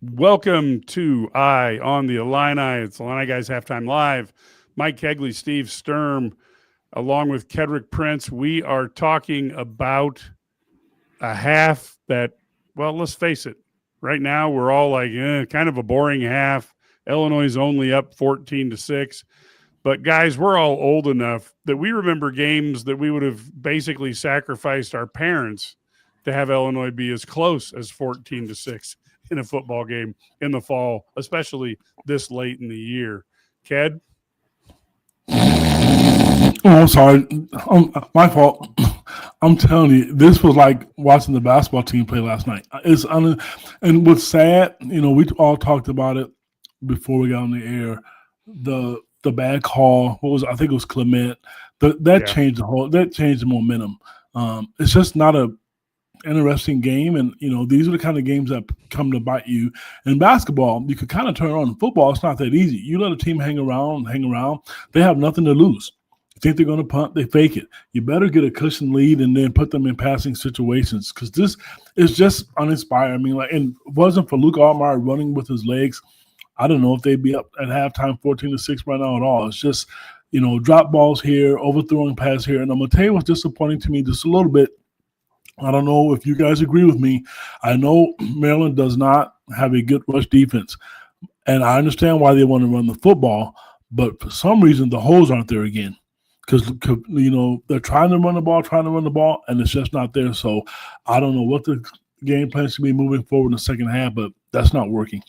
Welcome to Eye on the Illini. It's IlliniGuys Halftime Live. Mike Kegley, Steve Sturm, along with Kedrick Prince. We are talking about a half that, well, let's face it. Right now, we're all like, kind of a boring half. Illinois is only up 14-6. But guys, we're all old enough that we remember games that we would have basically sacrificed our parents to have Illinois be as close as 14-6 in a football game in the fall, especially this late in the year. Ked? Oh, I'm sorry. My fault. I'm telling you, this was like watching the basketball team play last night. And what's sad, we all talked about it before we got on the air. The bad call. What was I think it was Clement. That Yeah. changed that changed the momentum. It's just not a interesting game, and these are the kind of games that come to bite you. In basketball, you could kind of turn on. In football, it's not that easy. You let a team hang around, they have nothing to lose. You think they're going to punt, they fake it. You better get a cushion lead and then put them in passing situations, because this is just uninspired. I mean, like, and it wasn't for Luke Altmaier running with his legs, I don't know if they'd be up at halftime 14-6 right now at all. It's just, drop balls here, overthrowing pass here. And I'm going to tell you what's disappointing to me just a little bit. I don't know if you guys agree with me. I know Maryland does not have a good rush defense, and I understand why they want to run the football, but for some reason the holes aren't there again, because they're trying to run the ball, and it's just not there. So I don't know what the game plan should be moving forward in the second half, but that's not working.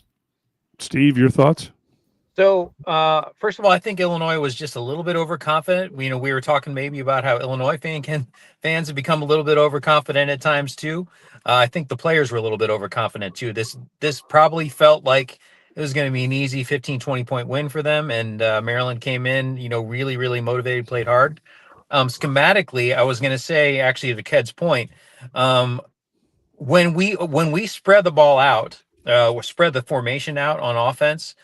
Steve, your thoughts? So, first of all, I think Illinois was just a little bit overconfident. We were talking maybe about how Illinois fans have become a little bit overconfident at times too. I think the players were a little bit overconfident too. This probably felt like it was going to be an easy 15, 20-point win for them, and Maryland came in, really, really motivated, played hard. Schematically, I was going to say, actually, to Ked's point, when we spread the ball out, spread the formation out on offense.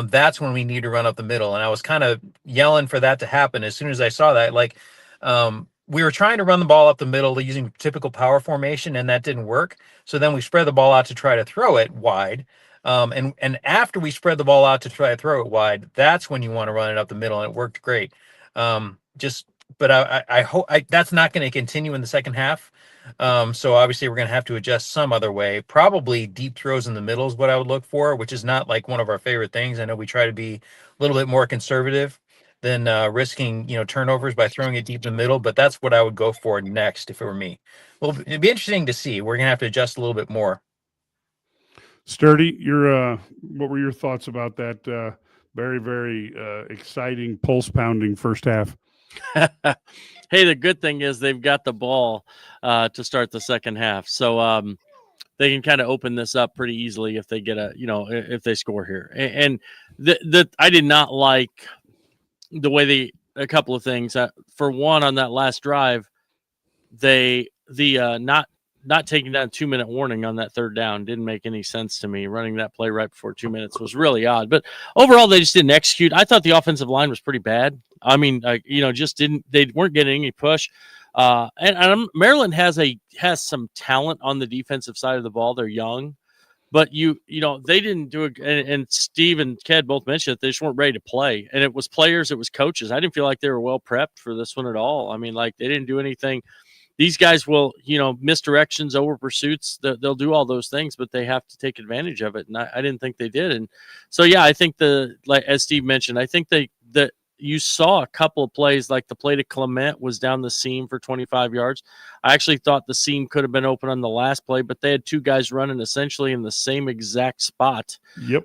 That's when we need to run up the middle. And I was kind of yelling for that to happen as soon as I saw that. We were trying to run the ball up the middle using typical power formation, and that didn't work. So then we spread the ball out to try to throw it wide. And after we spread the ball out to try to throw it wide, that's when you want to run it up the middle, and it worked great. But I hope that's not going to continue in the second half. So obviously we're going to have to adjust some other way. Probably deep throws in the middle is what I would look for, which is not like one of our favorite things. I know we try to be a little bit more conservative than risking, turnovers by throwing it deep in the middle, but that's what I would go for next if it were me. Well, it'd be interesting to see. We're going to have to adjust a little bit more. Sturdy, what were your thoughts about that very, very exciting, pulse-pounding first half? Hey, the good thing is they've got the ball to start the second half, so they can kind of open this up pretty easily if they get if they score here. And I did not like the way a couple of things. For one, on that last drive, not taking down 2-minute warning on that third down didn't make any sense to me. Running that play right before 2 minutes was really odd. But overall, they just didn't execute. I thought the offensive line was pretty bad. I mean, they weren't getting any push. And Maryland has some talent on the defensive side of the ball. They're young, but they didn't do it. And Steve and Ked both mentioned that they just weren't ready to play. And it was players, it was coaches. I didn't feel like they were well prepped for this one at all. I mean, like, they didn't do anything. These guys will, misdirections, over pursuits. They'll do all those things, but they have to take advantage of it. And I didn't think they did. And so, yeah, I think as Steve mentioned, I think that you saw a couple of plays, like the play to Clement was down the seam for 25 yards. I actually thought the seam could have been open on the last play, but they had two guys running essentially in the same exact spot. Yep.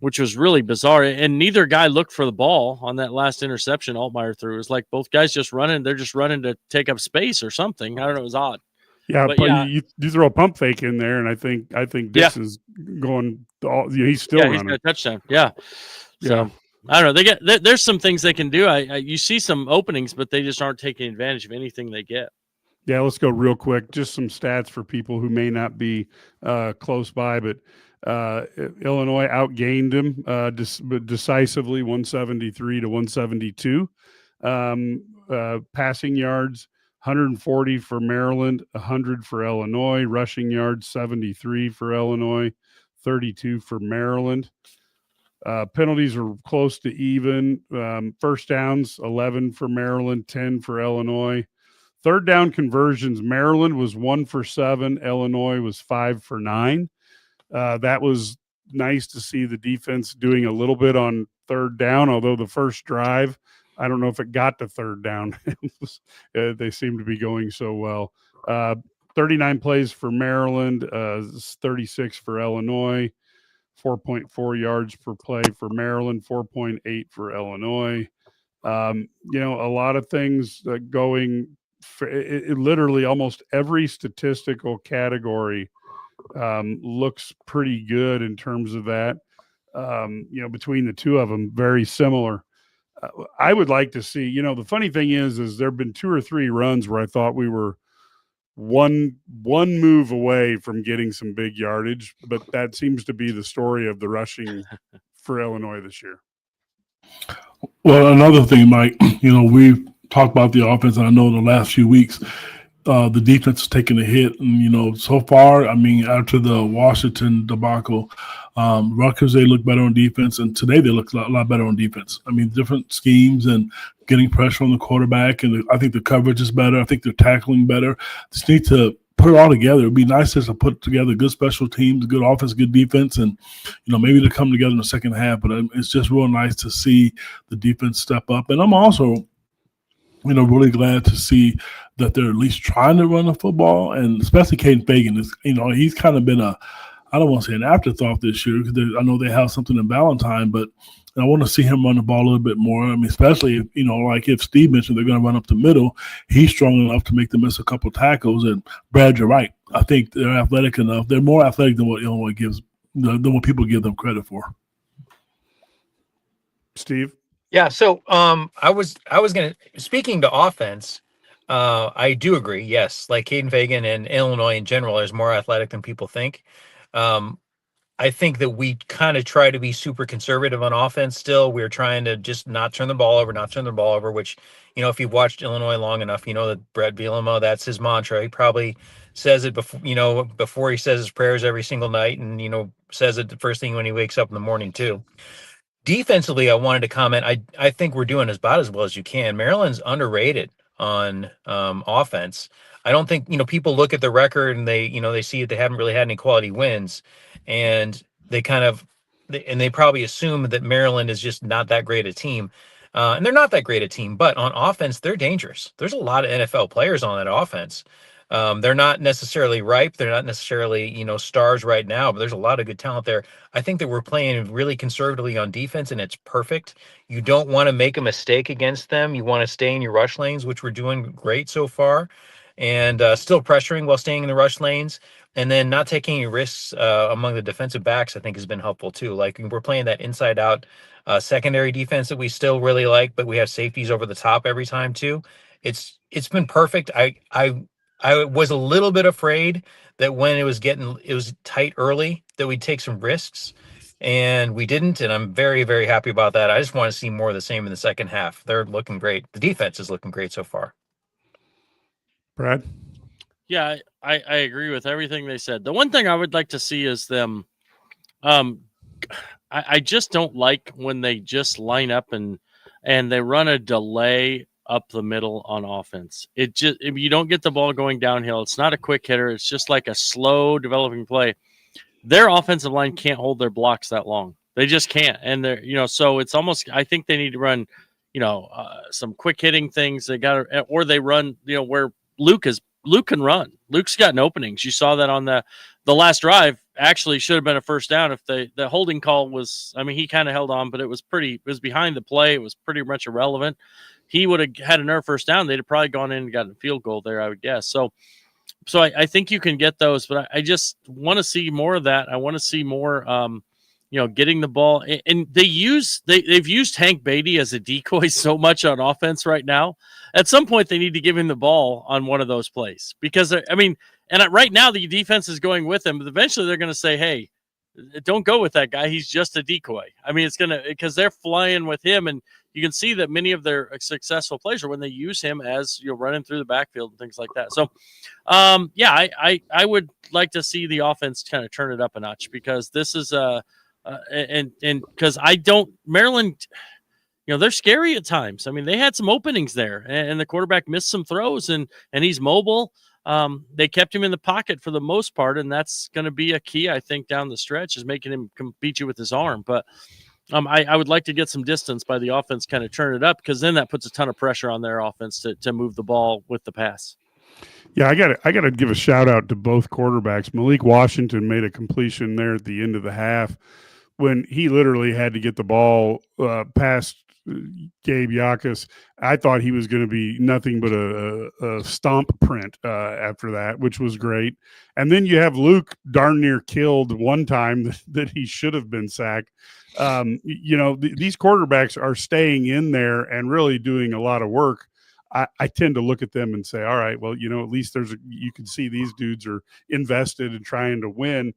Which was really bizarre. And neither guy looked for the ball on that last interception Altmaier threw. It was like both guys just running. They're just running to take up space or something. I don't know. It was odd. Yeah, but you throw a pump fake in there, and I think Dix is going. He's still running. He's got a touchdown. Yeah. So I don't know. There's some things they can do. You see some openings, but they just aren't taking advantage of anything they get. Yeah, let's go real quick. Just some stats for people who may not be close by, but Illinois outgained them decisively, 173 to 172. Passing yards, 140 for Maryland, 100 for Illinois. Rushing yards, 73 for Illinois, 32 for Maryland. Penalties are close to even. First downs, 11 for Maryland, 10 for Illinois. Third down conversions, Maryland was 1 for 7. Illinois was 5 for 9. That was nice to see the defense doing a little bit on third down, although the first drive, I don't know if it got to third down. They seem to be going so well. 39 plays for Maryland, 36 for Illinois. 4.4 yards per play for Maryland, 4.8 for Illinois. A lot of things going literally almost every statistical category looks pretty good in terms of that. Between the two of them, very similar. I would like to see, the funny thing is there have been 2 or 3 runs where I thought we were one move away from getting some big yardage, but that seems to be the story of the rushing for Illinois this year. Well, another thing, Mike, we've talked about the offense, and I know the last few weeks, the defense has taken a hit. And, so far, after the Washington debacle, Rutgers, they look better on defense, and today they look a lot better on defense. Different schemes and getting pressure on the quarterback, and I think the coverage is better. I think they're tackling better. Just need to put it all together. It'd be nice just to put together good special teams, good offense, good defense, and, maybe to come together in the second half. But it's just real nice to see the defense step up. And I'm also really glad to see that they're at least trying to run the football, and especially Caden Fagan is, he's kind of been I don't want to say an afterthought this year, because I know they have something in Valentine, but I want to see him run the ball a little bit more. Especially if, like if Steve mentioned they're going to run up the middle, he's strong enough to make them miss a couple tackles. And Brad, you're right. I think they're athletic enough. They're more athletic than what Illinois than what people give them credit for. Steve? Yeah, so I was gonna, speaking to offense, I do agree. Yes, like Caden Fagan and Illinois in general is more athletic than people think. I think that we kind of try to be super conservative on offense still. We're trying to just not turn the ball over, which, if you've watched Illinois long enough, that Brett Bielema, that's his mantra. He probably says it before he says his prayers every single night, and, says it the first thing when he wakes up in the morning too. Defensively, I wanted to comment. I think we're doing about as well as you can. Maryland's underrated on offense. I don't think, people look at the record and they see it. They haven't really had any quality wins, and they they probably assume that Maryland is just not that great a team. And they're not that great a team, but on offense, they're dangerous. There's a lot of NFL players on that offense. They're not necessarily ripe. They're not necessarily, stars right now, but there's a lot of good talent there. I think that we're playing really conservatively on defense, and it's perfect. You don't want to make a mistake against them. You want to stay in your rush lanes, which we're doing great so far, and still pressuring while staying in the rush lanes, and then not taking any risks among the defensive backs, I think has been helpful too. Like we're playing that inside out secondary defense that we still really like, but we have safeties over the top every time too. It's been perfect. I was a little bit afraid that when it was tight early that we'd take some risks, and we didn't. And I'm very, very happy about that. I just want to see more of the same in the second half. They're looking great. The defense is looking great so far. Brad? Yeah, I agree with everything they said. The one thing I would like to see is them. I just don't like when they just line up and they run a delay up the middle on offense. If you don't get the ball going downhill, it's not a quick hitter. It's just like a slow developing play. Their offensive line can't hold their blocks that long. They just can't. And they're, so it's almost, I think they need to run, some quick hitting things. They got to, or they run, where Luke can run. Luke's gotten openings. You saw that on the last drive. Actually should have been a first down if the holding call was, he kind of held on, but it was behind the play. It was pretty much irrelevant. He would have had another first down. They'd have probably gone in and gotten a field goal there, I would guess. So I think you can get those, but I just want to see more of that. I want to see more, getting the ball. And they've used Hank Beatty as a decoy so much on offense right now. At some point, they need to give him the ball on one of those plays because, right now the defense is going with him, but eventually they're going to say, hey, don't go with that guy. He's just a decoy. It's going to, because they're flying with him, and you can see that many of their successful plays are when they use him as running through the backfield and things like that. So, I would like to see the offense kind of turn it up a notch, because this is and because Maryland, they're scary at times. I mean, they had some openings there, and the quarterback missed some throws, and he's mobile. They kept him in the pocket for the most part, and that's going to be a key, I think, down the stretch, is making him beat you with his arm. But I would like to get some distance by the offense, kind of turn it up, because then that puts a ton of pressure on their offense to move the ball with the pass. Yeah, I got to give a shout out to both quarterbacks. Malik Washington made a completion there at the end of the half when he literally had to get the ball past Gabe Yakus. I thought he was going to be nothing but a stomp print after that, which was great. And then you have Luke darn near killed one time that he should have been sacked. These quarterbacks are staying in there and really doing a lot of work. I tend to look at them and say, all right, well, at least you can see these dudes are invested in trying to win.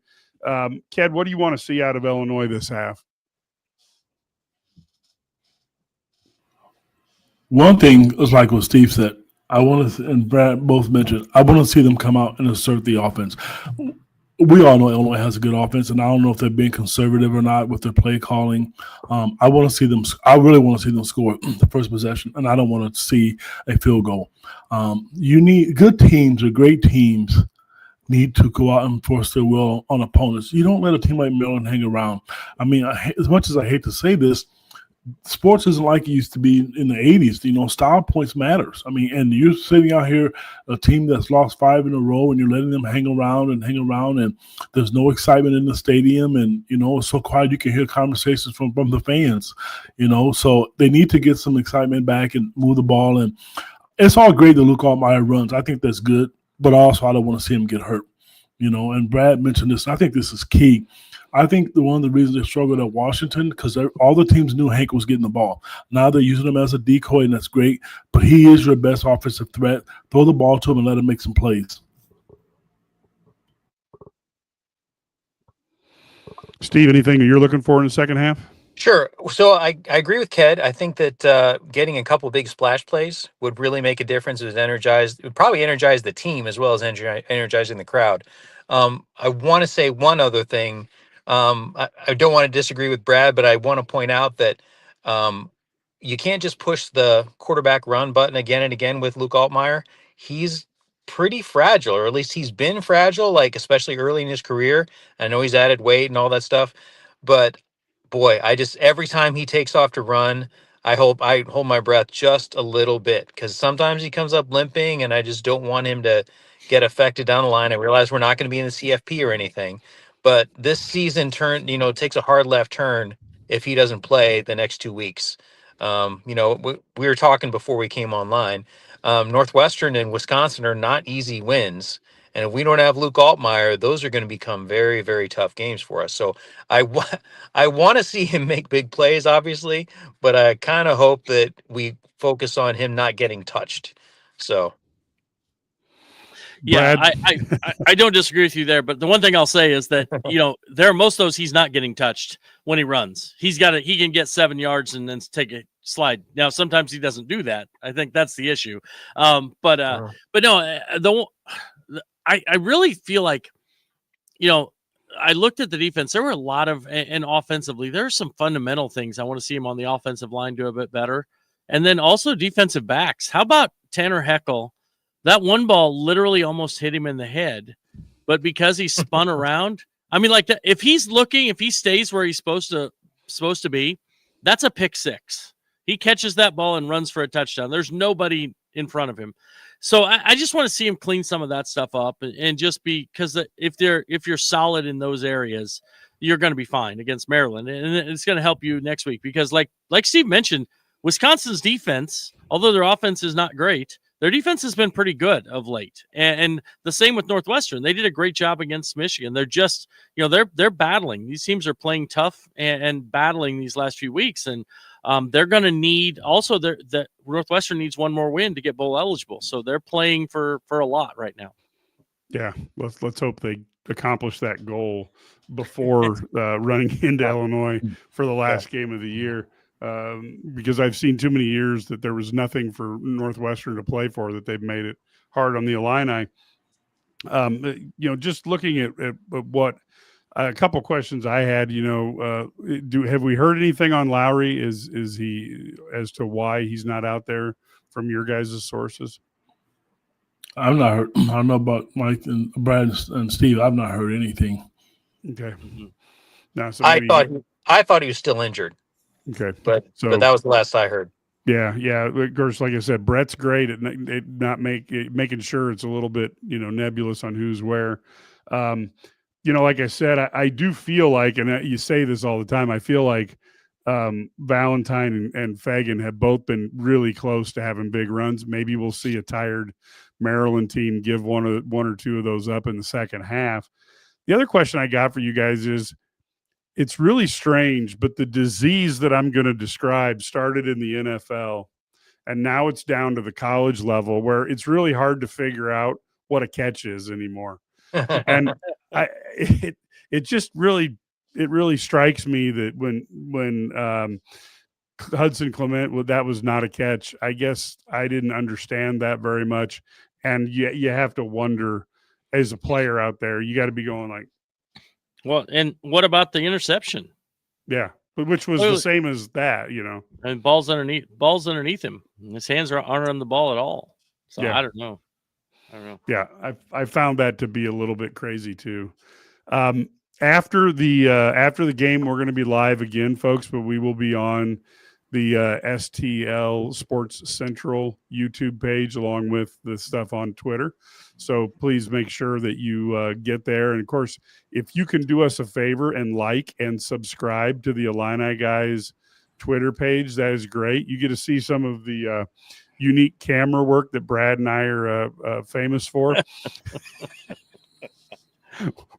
Ked, what do you want to see out of Illinois this half? One thing is like what Steve said. I want to, and Brad both mentioned, I want to see them come out and assert the offense. We all know Illinois has a good offense, and I don't know if they're being conservative or not with their play calling. I want to see them. I really want to see them score the first possession, and I don't want to see a field goal. You need good teams or great teams need to go out and force their will on opponents. You don't let a team like Maryland hang around. I mean, as much as I hate to say this, sports isn't like it used to be in the 80s. Style points matters. I mean, and you're sitting out here, a team that's lost 5 in a row, and you're letting them hang around, and there's no excitement in the stadium, and, it's so quiet you can hear conversations from the fans, So they need to get some excitement back and move the ball. And it's all great that Luke Altmaier runs. I think that's good, but also I don't want to see him get hurt, And Brad mentioned this, and I think this is key. I think one of the reasons they struggled at Washington, because all the teams knew Hank was getting the ball. Now they're using him as a decoy, and that's great. But he is your best offensive threat. Throw the ball to him and let him make some plays. Steve, anything that you're looking for in the second half? Sure. So I agree with Ked. I think that getting a couple big splash plays would really make a difference. It would probably energize the team as well as energizing the crowd. I want to say one other thing. I don't want to disagree with Brad, but I want to point out that you can't just push the quarterback run button again and again with Luke Altmaier. He's pretty fragile, or at least he's been fragile, especially early in his career. I know he's added weight and all that stuff, but boy, every time he takes off to run, I hold my breath just a little bit, because sometimes he comes up limping, and I just don't want him to get affected down the line. I realize we're not going to be in the CFP or anything, but this season takes a hard left turn if he doesn't play the next 2 weeks. We were talking before we came online. Northwestern and Wisconsin are not easy wins. And if we don't have Luke Altmaier, those are going to become very, very tough games for us. So I want to see him make big plays, obviously, but I kind of hope that we focus on him not getting touched. So. Yeah, I don't disagree with you there, but the one thing I'll say is that there are most of those he's not getting touched when he runs. He can get 7 yards and then take a slide. Now sometimes he doesn't do that. I think that's the issue. But no, I really feel like I looked at the defense. There were a lot of, and offensively, there are some fundamental things I want to see him on the offensive line do a bit better, and then also defensive backs. How about Tanner Heckel? That one ball literally almost hit him in the head, but because he spun around, I mean, if he stays where he's supposed to be, that's a pick six. He catches that ball and runs for a touchdown. There's nobody in front of him. So I just want to see him clean some of that stuff up and just because if you're solid in those areas, you're going to be fine against Maryland, and it's going to help you next week, because like Steve mentioned, Wisconsin's defense, although their offense is not great, their defense has been pretty good of late. And the same with Northwestern. They did a great job against Michigan. They're just, they're battling. These teams are playing tough and battling these last few weeks. And they're going to need also the Northwestern needs one more win to get bowl eligible. So they're playing for a lot right now. Yeah. Let's hope they accomplish that goal before running into Illinois for the last game of the year. because I've seen too many years that there was nothing for Northwestern to play for, that they've made it hard on the Illini. Just looking at what a couple questions I had, have we heard anything on Lowry? Is he, as to why he's not out there from your guys' sources? I've not heard. I don't know about Mike and Brad and Steve. I've not heard anything. Okay. No, so I thought he was still injured. Okay. But that was the last I heard. Yeah. Of course, like I said, Brett's great at not making sure it's a little bit, nebulous on who's where. Like I said, I do feel like, and you say this all the time, I feel like Valentine and Fagan have both been really close to having big runs. Maybe we'll see a tired Maryland team give one or two of those up in the second half. The other question I got for you guys is, it's really strange, but the disease that I'm going to describe started in the NFL, and now it's down to the college level, where it's really hard to figure out what a catch is anymore. And it just really strikes me that when Hudson Clement, well, that was not a catch. I guess I didn't understand that very much, and you have to wonder, as a player out there, you got to be going like, well, and what about the interception? Yeah, but which was the same as that, And balls underneath him. His hands aren't on the ball at all. So yeah. I don't know. Yeah, I found that to be a little bit crazy too. After the game, we're going to be live again, folks, but we will be on the STL Sports Central YouTube page, along with the stuff on Twitter. So please make sure that you get there. And of course, if you can do us a favor and like and subscribe to the Illini Guys Twitter page, that is great. You get to see some of the unique camera work that Brad and I are famous for.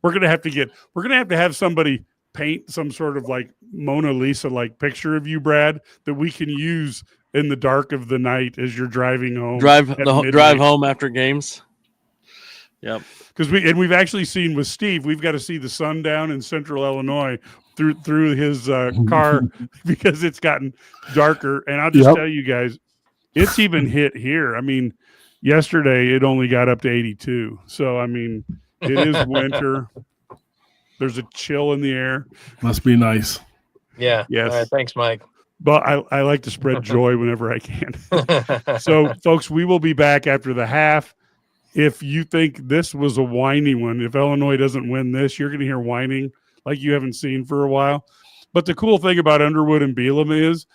We're gonna have to have somebody paint some sort of like Mona Lisa like picture of you, Brad, that we can use in the dark of the night as you're driving home. Drive home after games. Yep. Because we've actually seen with Steve, we've got to see the sundown in Central Illinois through his car because it's gotten darker. And I'll just tell you guys, it's even hit here. I mean, yesterday it only got up to 82. So I mean, it is winter. There's a chill in the air. Must be nice. Yeah. Yes. All right, thanks, Mike. But I like to spread joy whenever I can. So, folks, we will be back after the half. If you think this was a whiny one, if Illinois doesn't win this, you're going to hear whining like you haven't seen for a while. But the cool thing about Underwood and Bielema is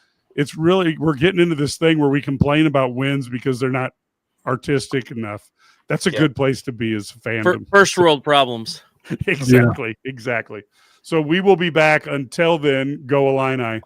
we're getting into this thing where we complain about wins because they're not artistic enough. That's a good place to be as a fandom. First world problems. Exactly. So we will be back. Until then, go Illini.